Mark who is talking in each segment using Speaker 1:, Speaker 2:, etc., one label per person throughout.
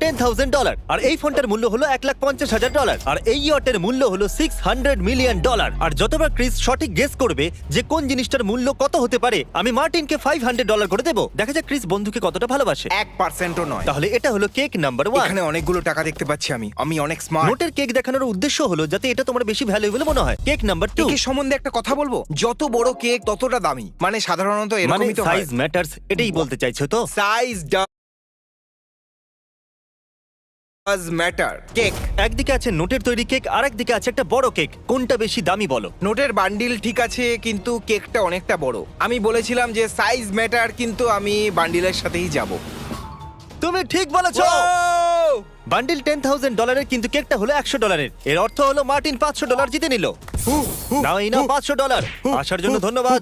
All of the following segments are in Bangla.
Speaker 1: $10,000, আর এই ফোনটার মূল্য হলো $1,50,000, আর এই ইয়টের মূল্য হলো $600 মিলিয়ন। আর যতবার ক্রিস সঠিক গেস করবে যে কোন জিনিসটার মূল্য কত হতে পারে, আমি মার্টিনকে $500 করে দেবো। দেখা যাক ক্রিস বন্ধুকে কতটা ভালোবাসে।
Speaker 2: 1%ও নয়।
Speaker 1: তাহলে এটা হলো কেক নাম্বার 1।
Speaker 2: এখানে অনেকগুলো টাকা দেখতে পাচ্ছি আমি অনেক স্মার্ট।
Speaker 1: নোটের কেক দেখানোর উদ্দেশ্য হলো যাতে এটা তোমার বেশি ভ্যালুয়েবল মনে হয়। Cake number 2।
Speaker 2: কেকের সম্বন্ধে একটা কথা বলবো, যত বড় কেক ততটা দামি। মানে সাধারণত
Speaker 1: মানে
Speaker 2: এরকমই তো হয়।
Speaker 1: সাইজ ম্যাটারস, এটাই বলতে চাইছো তো?
Speaker 2: Size does matter. কেক
Speaker 1: একদিকে আছে নোটের তৈরি কেক, আর একদিকে আছে একটা বড় কেক। কোনটা বেশি দামি বলো?
Speaker 2: নোটের বান্ডিল ঠিক আছে, কিন্তু কেকটা অনেকটা বড়। আমি বলেছিলাম যে সাইজ ম্যাটার, কিন্তু আমি বান্ডিলের সাথেই যাব।
Speaker 1: তুমি ঠিক বলেছো। বান্ডিল $10,000, কিন্তু কেকটা হলো $100। এর অর্থ হলো মার্টিন $500 জিতে নিল। নাও এই নাও $500। আসার জন্য ধন্যবাদ।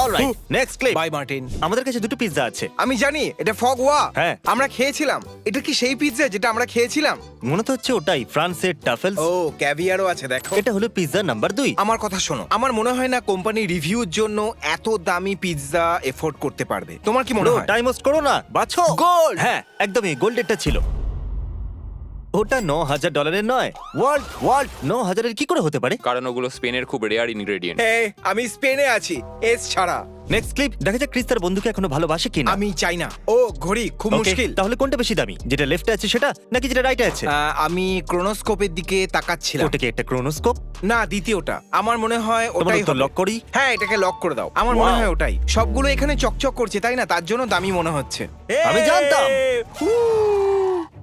Speaker 1: Alright, next clip.
Speaker 2: By Martin.
Speaker 1: আমাদের কাছে দুটো পিৎজা আছে।
Speaker 2: আমি জানি এটা ফগওয়া।
Speaker 1: হ্যাঁ।
Speaker 2: আমরা খেয়েছিলাম। এটা কি সেই পিৎজা যেটা আমরা খেয়েছিলাম?
Speaker 1: মনে তো হচ্ছে ওটাই, ফ্রান্সের টাফেলস।
Speaker 2: ও, ক্যাভিয়ারও আছে দেখো।
Speaker 1: এটা হলো পিৎজা নাম্বার 2।
Speaker 2: আমার কথা শোনো, আমার মনে হয় না কোম্পানি রিভিউর জন্য এত দামি পিৎজা এফোর্ড করতে পারবে। তোমার কি মনে হয়?
Speaker 1: টাইম ওয়েস্ট করো না, বাছো।
Speaker 2: গোল্ড।
Speaker 1: হ্যাঁ, একদমই গোল্ডেরটা ছিল। ওটা $9,000 নয়। ওয়ার্ল্ড 9,000 কি করে হতে পারে?
Speaker 3: কারণ ওগুলো স্পেনের খুব রেয়ার ইনগ্রেডিয়েন্ট।
Speaker 2: আমি স্পেনে আছি, এস ছাড়া।
Speaker 1: Next clip. দেখা যাক ক্রিস তার বন্ধুকে এখনো ভালোবাসে কিনা।
Speaker 2: আমি চাই না। ও, ঘড়ি খুব
Speaker 1: Okay,
Speaker 2: মুশকিল।
Speaker 1: তাহলে কোনটা বেশি দামি, যেটা লেফটে আছে সেটা নাকি যেটা রাইটে আছে?
Speaker 2: আমি ক্রোনোস্কোপের দিকে তাকাচ্ছিলাম।
Speaker 1: ওটা কি একটা ক্রোনোস্কোপ?
Speaker 2: না, দ্বিতীয়টা। আমার মনে হয়
Speaker 1: তোমার
Speaker 2: ওটাই
Speaker 1: উত্তর
Speaker 2: হবে।
Speaker 1: লক করি?
Speaker 2: হ্যাঁ, এটাকে লক করে দাও। আমার মনে
Speaker 1: Wow.
Speaker 2: হয় ওটাই। সবগুলো এখানে চকচক করছে, তাই না? তার জন্য দামি মনে হচ্ছে।
Speaker 1: আমি জানতাম।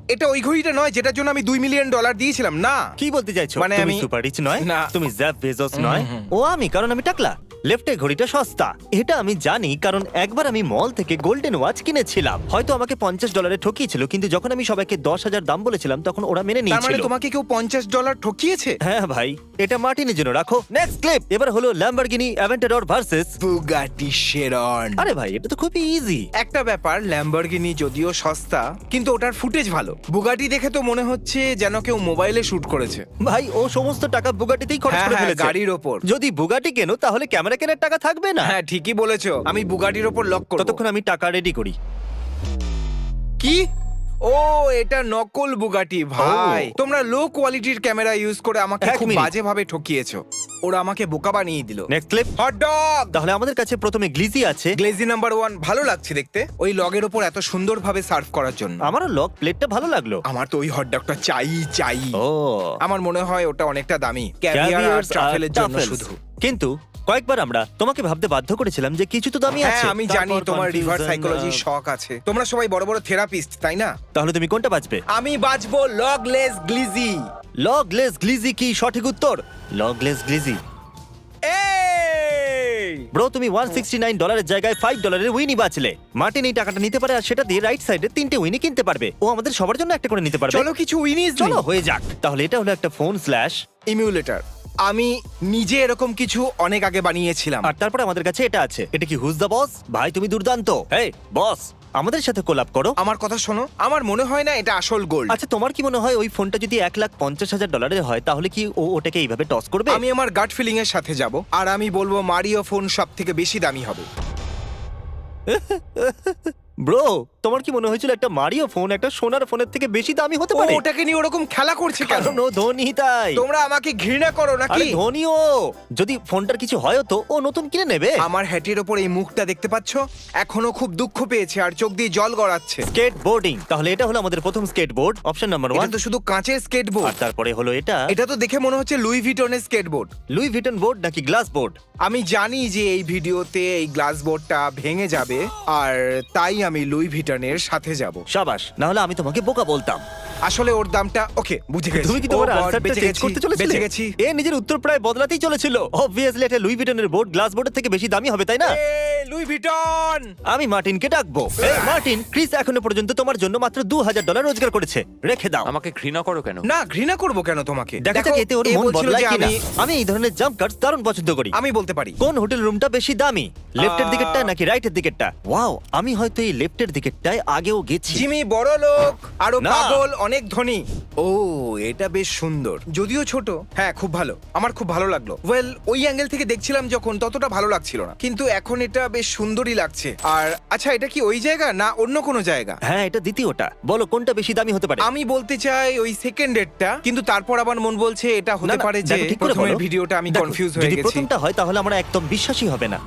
Speaker 2: এটা ওই ঘড়িটা নয় যেটার জন্য আমি $2 মিলিয়ন দিয়েছিলাম। না।
Speaker 1: কি বলতে চাইছো?
Speaker 2: মানে
Speaker 1: তুমি
Speaker 2: আমি-
Speaker 1: সুপার রিচ নয়,
Speaker 2: না।
Speaker 1: তুমি জেফ বেজোস নয়। ও আমি, কারণ আমি টাকলা। লেফটে ঘড়িটা সস্তা, এটা আমি জানি, কারণ একবার আমি মল থেকে গোল্ডেন ওয়াচ কিনেছিলাম। হয়তো আমাকে $50 ঠকিয়েছিল, কিন্তু যখন আমি সবাইকে 10,000 দাম বলেছিলাম তখন ওরা মেনে
Speaker 2: তার মানে
Speaker 1: নিয়েছিল।
Speaker 2: তোমাকে কেউ $50 ঠকিয়েছে?
Speaker 1: হ্যাঁ ভাই, এটা মার্টিনের জন্য রাখো। Next clip. এবার হলো Lamborghini Aventador versus.
Speaker 2: Bugatti Sharon.
Speaker 1: আরে ভাই, এটা তো খুবই ইজি।
Speaker 2: একটা ব্যাপার, ল্যাম্বরগিনি যদিও সস্তা, কিন্তু ওটার ফুটেজ ভালো। বুগাটি দেখে তো মনে হচ্ছে যেন কেউ মোবাইলে শুট করেছে।
Speaker 1: ভাই, ও সমস্ত টাকা বুগাটিতেই খরচ
Speaker 2: হ্যাঁ,
Speaker 1: করে
Speaker 2: হ্যাঁ,
Speaker 1: ফেলেছে।
Speaker 2: গাড়ির ওপর।
Speaker 1: যদি বুগাটি কেনো তাহলে ক্যামেরা কেনার টাকা থাকবে না।
Speaker 2: হ্যাঁ, ঠিকই বলেছো। আমি বুগাটির ওপর লক করব।
Speaker 1: ততক্ষণ আমি টাকা রেডি করি।
Speaker 2: কি? ও, এটা নকল বুগাটি ভাই।
Speaker 1: ও।
Speaker 2: তোমরা লো কোয়ালিটির ক্যামেরা ইউজ করে আমাকে
Speaker 1: এক
Speaker 2: খুব
Speaker 1: মিনিট।
Speaker 2: বাজেভাবে ঠকিয়েছো। ওরা আমাকে বোকা বানিয়ে দিল।
Speaker 1: Next clip.
Speaker 2: Hot dog.
Speaker 1: তাহলে আমাদের কাছে প্রথমে গ্লিজি আছে।
Speaker 2: গ্লেজি নাম্বার 1 ভালো লাগছে দেখতে, ওই লগের ওপর এত সুন্দরভাবে সার্ভ করার জন্য।
Speaker 1: আমারও লক প্লেটটা ভালো লাগলো।
Speaker 2: আমার তো ওই হট ডগটা চাই।
Speaker 1: ও,
Speaker 2: আমার মনে হয় ওটা অনেকটা দামি, ক্যাভিয়ার আর
Speaker 1: ক্যাভিয়ার্স আর
Speaker 2: ট্রাফেলের জন্য
Speaker 1: টাফেলস।
Speaker 2: শুধু।
Speaker 1: কিন্তু কয়েকবার আমরা তোমাকে ভাবতে বাধ্য করেছিলাম যে কিছু তো দামি আছে।
Speaker 2: হ্যাঁ, আমি জানি
Speaker 1: তারপর
Speaker 2: তোমার
Speaker 1: confusion,
Speaker 2: রিভার্স সাইকোলজির শখ আছে। তোমরা সবাই বড় বড় থেরাপিস্ট, তাই না?
Speaker 1: তাহলে তুমি কোনটা বাঁচবে?
Speaker 2: আমি বাঁচবো লগলেস গ্লিজি।
Speaker 1: লগলেস গ্লিজি কি সঠিক উত্তর? লগলেস গ্লিজি। ব্রো, তুমি $169 জায়গায় $5 উইনি বাঁচলে। মার্টিন এই টাকাটা নিতে পারে, আর সেটা দিয়ে রাইট সাইডে 3টে উইনি কিনতে পারবে। ও আমাদের সবার জন্য একটা করে নিতে পারবে।
Speaker 2: চলো কিছু উইনিস
Speaker 1: চলো হয়ে যাক। তাহলে এটা হলো একটা ফোন স্ল্যাশ
Speaker 2: ইমিউলেটর। আমি নিজে এরকম কিছু অনেক আগে বানিয়েছিলাম।
Speaker 1: আর তারপরে আমাদের কাছে এটা আছে। এটা কি হুজ দ্য বস? ভাই তুমি দুর্দান্ত। এই বস, আমাদের সাথে কোলাপ করো।
Speaker 2: আমার কথা শোনো, আমার মনে হয় না এটা আসল গোল্ড।
Speaker 1: আচ্ছা, তোমার কি মনে হয় ওই ফোনটা যদি $1,50,000 হয় তাহলে কি ও ওটাকে এইভাবে টস করবে?
Speaker 2: আমি আমার গাট ফিলিং এর সাথে যাব, আর আমি বলবো মারিও ফোন সব থেকে বেশি দামি হবে।
Speaker 1: ব্রো, তোমার কি মনে হয়েছিল একটা মারিও ফোন একটা সোনার ফোনের থেকে বেশি দামি হতে
Speaker 2: ও
Speaker 1: পারে?
Speaker 2: ওটাকে নিয়ে ওরকম খেলা করছে কেন?
Speaker 1: কারণ ও ধনী তাই।
Speaker 2: তোমরা আমাকে ঘৃণা করো
Speaker 1: আরে
Speaker 2: নাকি?
Speaker 1: ধনী ও। যদি ফোনটার কিছু হয় তো ও নতুন কিনে নেবে।
Speaker 2: আমার হ্যাটের ওপর এই মুখটা দেখতে পাচ্ছো? এখনো খুব দুঃখ পেয়েছে আর চোখ দিয়ে জল গড়াচ্ছে।
Speaker 1: স্কেট বোর্ডিং। তাহলে এটা হলো আমাদের প্রথম স্কেট বোর্ড, অপশন নাম্বার
Speaker 2: এটা
Speaker 1: 1।
Speaker 2: তো শুধু কাঁচের স্কেটবোর্ড।
Speaker 1: আর তারপরে হলো এটা।
Speaker 2: এটা তো দেখে মনে হচ্ছে লুই ভিটনের স্কেটবোর্ড।
Speaker 1: লুই ভিটন বোর্ড নাকি গ্লাস বোর্ড?
Speaker 2: আমি জানি যে এই ভিডিওতে এই গ্লাস বোর্ডটা ভেঙে যাবে, আর তাই আমি লুই ভিটনের সাথে যাব।
Speaker 1: শাবাশ, না হলে আমি তোমাকে বোকা বলতাম।
Speaker 2: আসলে ওর দামটা ওকে বুঝে গেছি।
Speaker 1: তুমি কি তোমার
Speaker 2: Oh God,
Speaker 1: আনসারটা
Speaker 2: বেঁচে
Speaker 1: চেঞ্জ
Speaker 2: গেছি,
Speaker 1: করতে চলেছিলে?
Speaker 2: বেঁচে গেছি।
Speaker 1: এ নিজের উত্তর প্রায় বদলাতেই চলেছিল। অবভিয়াসলি এটা লুই ভিটনের বোর্ড গ্লাস বোর্ডের থেকে বেশি দামি হবে, তাই না?
Speaker 2: Louis Vuitton.
Speaker 1: আমি মার্টিনকে ডাকবো। এই মার্টিন, ক্রিস এখনো পর্যন্ত তোমার জন্য মাত্র $2,000 রোজগার করেছে। রেখে দাও।
Speaker 3: আমাকে ঘৃণা করো কেন?
Speaker 2: না, ঘৃণা করব কেন তোমাকে?
Speaker 1: দেখা যাক এতে ওর
Speaker 2: এ
Speaker 1: মন
Speaker 2: বলছিল
Speaker 1: বদলায়
Speaker 2: যে
Speaker 1: কিনা। আমি এই ধরনের জাম্প কাটস দারুণ পছন্দ করি।
Speaker 2: আমি বলতে পারি।
Speaker 1: কোন হোটেল রুমটা বেশি দামি, লেফটের দিকেরটা নাকি রাইটের দিকেরটা? ওয়াও, আমি হয়তো এই লেফটের দিকেরটায় আগেও গেছি।
Speaker 2: জিমি বড় লোক, আরো
Speaker 1: না।
Speaker 2: পাগল, অনেক ধনী। ও, এটা বেশ সুন্দর, যদিও ছোট। হ্যাঁ, খুব ভালো, আমার খুব ভালো লাগলো। ওয়েল, ওই অ্যাঙ্গেল থেকে দেখছিলাম যখন, ততটা ভালো লাগছিল না, কিন্তু এখন এটা বেশ বেশ সুন্দরই লাগছে। আর আচ্ছা, এটা কি ওই জায়গা না অন্য কোনো জায়গা?
Speaker 1: হ্যাঁ, এটা দ্বিতীয়টা। বলো কোনটা বেশি দামি হতে পারে?
Speaker 2: আমি বলতে চাই ওই সেকেন্ডেরটা, কিন্তু তারপর আবার মন বলছে এটা
Speaker 1: না,
Speaker 2: হতে
Speaker 1: না,
Speaker 2: পারে যে
Speaker 1: দেখো, ঠিক করে
Speaker 2: প্রথমের
Speaker 1: বলো।
Speaker 2: ভিডিওটা আমি
Speaker 1: দেখো,
Speaker 2: কনফিউজ হয়ে
Speaker 1: যদি
Speaker 2: গেছি।
Speaker 1: প্রথমটা হয় তাহলে আমরা একদম বিশ্বাসই হবে না।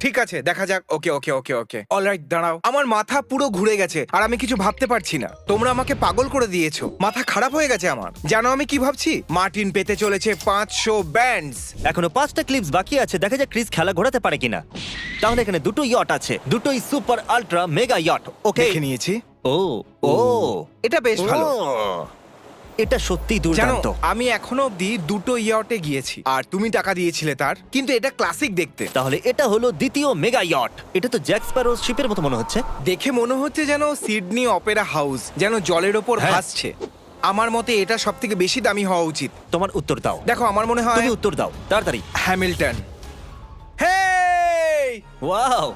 Speaker 2: ঠিক আছে, দেখা যাক। ওকে ওকে ওকে ওকে অলরাইট, দাঁড়াও। আমার মাথা পুরো ঘুরে গেছে আর আমি কিছু ভাবতে পারছি না। তোমরা আমাকে পাগল করে দিয়েছো, মাথা খারাপ হয়ে গেছে আমার। জানো আমি কি ভাবছি? মার্টিন পেতে চলেছে 500 ব্যান্ডস।
Speaker 1: এখনো 5টা ক্লিপস বাকি আছে, দেখা যাক ক্রিস খেলা ঘোরাতে পারে কিনা। তাহলে এখানে দুটো ইয়ট আছে, দুটোই সুপার আল্ট্রা মেগা ইয়ট। ওকে,
Speaker 2: দেখে নিয়েছি।
Speaker 1: ও ও
Speaker 2: এটা বেশ ভালো।
Speaker 1: ও, এটা সত্যি
Speaker 2: জানো,
Speaker 1: দুর্দান্ত।
Speaker 2: আমি এখনো অব্দি দুটো ইয়টে গিয়েছি আর তুমি টাকা দিয়েছিলে তার, কিন্তু এটা ক্লাসিক দেখতে।
Speaker 1: তাহলে এটা হলো দ্বিতীয় মেগা ইয়ট। এটা তো জ্যাক স্প্যারো শিপের মতো মনে হচ্ছে।
Speaker 2: দেখে মনে হচ্ছে যেন সিডনি অপেরা হাউস যেন জলের ওপর
Speaker 1: হ্যাঁ।
Speaker 2: ভাসছে। আমার মতে এটা সব থেকে বেশি দামি হওয়া উচিত।
Speaker 1: তোমার উত্তর দাও।
Speaker 2: দেখো, আমার মনে হয়
Speaker 1: তুমি উত্তর দাও তাড়াতাড়ি।
Speaker 2: হ্যামিল্টন। হেই,
Speaker 1: ওয়াও,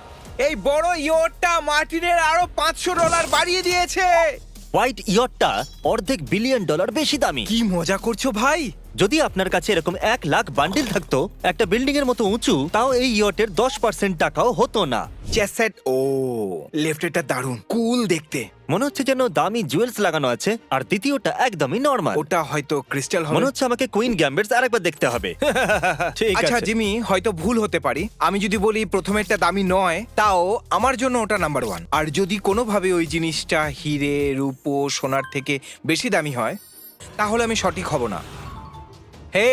Speaker 2: এই বড় ইয়টটা মার্টিনের আরো $500 বাড়িয়ে দিয়েছে।
Speaker 1: হোয়াইট ইয়টটা $1.5 বিলিয়ন বেশি দামি।
Speaker 2: কি মজা করছো ভাই?
Speaker 1: যদি আপনার কাছে এরকম 1 লাখ বান্ডিল থাকতো একটা বিল্ডিং এর মতো উঁচু, তাও এই ইয়টের 10% টাকাও হতো না।
Speaker 2: চেসেট, ও লেফটেরটা দারুণ কুল দেখতে।
Speaker 1: মনে হচ্ছে যেন দামি জুয়েলস লাগানো আছে, আর দ্বিতীয়টা একদমই নরমাল।
Speaker 2: ওটা হয়তো ক্রিস্টাল হবে।
Speaker 1: মনে হচ্ছে আমাকে কুইন গ্যাম্বেটস আরেকবার দেখতে হবে। ঠিক
Speaker 2: আচ্ছা
Speaker 1: আছে
Speaker 2: জিমি, হয়তো ভুল হতে পারি। আমি যদি বলি প্রথমেরটা দামি নয়, তাও আমার জন্য ওটা নাম্বার 1। আর যদি কোনোভাবে ওই জিনিসটা হিরে, রূপো, সোনার থেকে বেশি দামি হয়, তাহলে আমি সঠিক হব না। হে,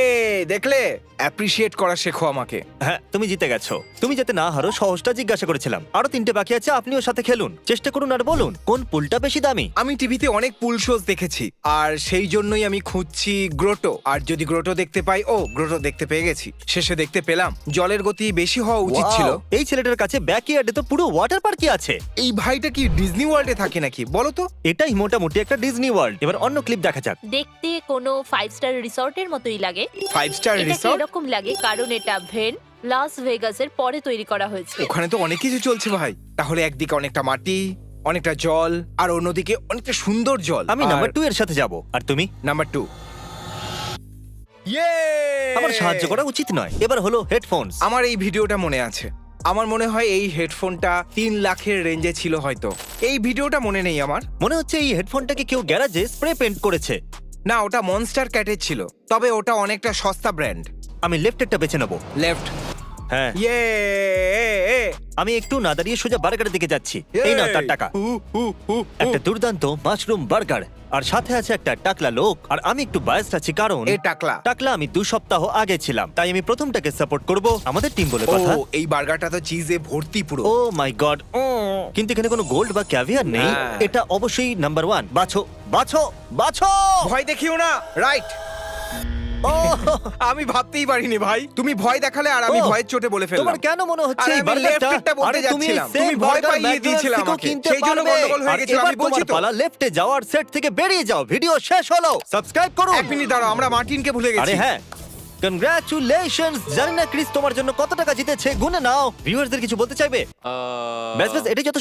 Speaker 2: দেখলে? অ্যাপ্রিশিয়েট করা শেখো আমাকে।
Speaker 1: হ্যাঁ, তুমি জিতে গেছো। তুমি যাতে না হারো সহজটা জিজ্ঞাসা করেছিলাম। আরো 3টে বাকি আছে, আপনিও সাথে খেলুন। চেষ্টা করুন আর বলুন কোন পুলটা বেশি দামি।
Speaker 2: আমি টিভিতে অনেক পুল শোজ দেখেছি, আর সেই জন্যই আমি খুঁজছি গ্রোটো। আর যদি গ্রোটো দেখতে পাই, ও গ্রোটো দেখতে পেয়ে গেছি। শেষে দেখতে পেলাম। জলের গতি বেশি হওয়া উচিত ছিল।
Speaker 1: Wow, এই ছেলেটার কাছে ব্যাকইয়ার্ডে তো পুরো ওয়াটার পার্কই আছে।
Speaker 2: এই ভাইটা কি ডিজনি ওয়ার্ল্ডে থাকে নাকি বলো তো?
Speaker 1: এটাই মোটামুটি একটা ডিজনি ওয়ার্ল্ড। এবার অন্য ক্লিপ দেখা যাক।
Speaker 4: দেখতে কোনো 5 স্টার রিসর্টের মতোই লাগে।
Speaker 2: 5 স্টার
Speaker 4: এটাকে
Speaker 2: রিসর্ট?
Speaker 4: এরকম লাগে কারণ এটা ভেন লাস ভেগাসের পরে তৈরি করা হয়েছে।
Speaker 2: ওখানে তো অনেক কিছু চলছে ভাই। তাহলে একদিকে অনেকটা মাটি, অনেকটা জল, আর অন্যদিকে অনেকটা সুন্দর জল।
Speaker 1: আমি নাম্বার 2 এর সাথে যাব, আর তুমি?
Speaker 2: নাম্বার 2। ইয়ে!
Speaker 1: আমার সাহায্য করা উচিত নয়। এবার হলো হেডফোনস।
Speaker 2: আমার এই ভিডিওটা মনে আছে। আমার মনে হয় এই হেডফোনটা 3 লাখের রেঞ্জে ছিল হয়তো। এই ভিডিওটা মনে নেই আমার।
Speaker 1: মনে হচ্ছে এই হেডফোনটাকে কেউ গ্যারাজে স্প্রে পেইন্ট করেছে।
Speaker 2: না, ওটা মনস্টার ক্যাটের ছিল, তবে ওটা অনেকটা সস্তা ব্র্যান্ড।
Speaker 1: আমি লেফটেরটা বেছে নেব।
Speaker 2: লেফট।
Speaker 1: হ্যাঁ,
Speaker 2: ইয়ে!
Speaker 1: আমি একটু না দাঁড়িয়ে সোজা বার্গারের দিকে যাচ্ছি। এই নাও তার টাকা। একটা দুর্দান্ত মাশরুম বার্গার, আর সাথে আছে একটা টাকলা লোক। আর আমি একটু বায়াসড আছি কারণ
Speaker 2: এ টাকলা।
Speaker 1: টাকলা আমি 2 সপ্তাহ আগে ছিলাম, তাই আমি প্রথমটাকে সাপোর্ট করব। আমাদের টিম বলে
Speaker 2: ও,
Speaker 1: কথা।
Speaker 2: এই বার্গারটা তো চিজে ভর্তি পুরো।
Speaker 1: ও মাই গড, কিন্তু এখানে কোনো গোল্ড বা ক্যাভিয়ার নেই।
Speaker 2: হ্যাঁ।
Speaker 1: এটা অবশ্যই নাম্বার 1। বাছো বাছো বাছো।
Speaker 2: ভয় দেখিও না, রাইট?
Speaker 1: ও,
Speaker 2: আমি ভাবতেই পারিনি ভাই, তুমি ভয় দেখালে আর আমি
Speaker 1: ও,
Speaker 2: ভয়ের চোটে বলে ফেললাম।
Speaker 1: তোমার কেন মনে হচ্ছে
Speaker 2: আরে
Speaker 1: এই
Speaker 2: আমি
Speaker 1: বার্গারটা?
Speaker 2: লেফটটা বলতে
Speaker 1: আরে তুমি
Speaker 2: যাচ্ছিলাম,
Speaker 1: same
Speaker 2: তুমি ভয়
Speaker 1: burger
Speaker 2: পাইয়ে দিয়েছিলে
Speaker 1: McDonald's থেকেও
Speaker 2: আমাকে,
Speaker 1: কিনতে
Speaker 2: সেই জন্য
Speaker 1: পারবে।
Speaker 2: গন্ডগোল হয়ে
Speaker 1: আর
Speaker 2: গেছিল,
Speaker 1: এবার
Speaker 2: আমি বলছি
Speaker 1: তোমার
Speaker 2: তো।
Speaker 1: পালা লেফটে যাওয়ার সেট থেকে বেরিয়ে যাও। ভিডিও শেষ হলো, সাবস্ক্রাইব করুন।
Speaker 2: 1 মিনিট দাঁড়াও, আমরা মার্টিনকে ভুলে
Speaker 1: আরে
Speaker 2: গেছি।
Speaker 1: হ্যাঁ, কনগ্রাচুলেশনস। জানি না ক্রিস তোমার জন্য কত টাকা জিতেছে, গুনে নাও। ভিউয়ারদের কিছু বলতে চাইবে? ব্যাস ব্যাস, এটাই যথেষ্ট।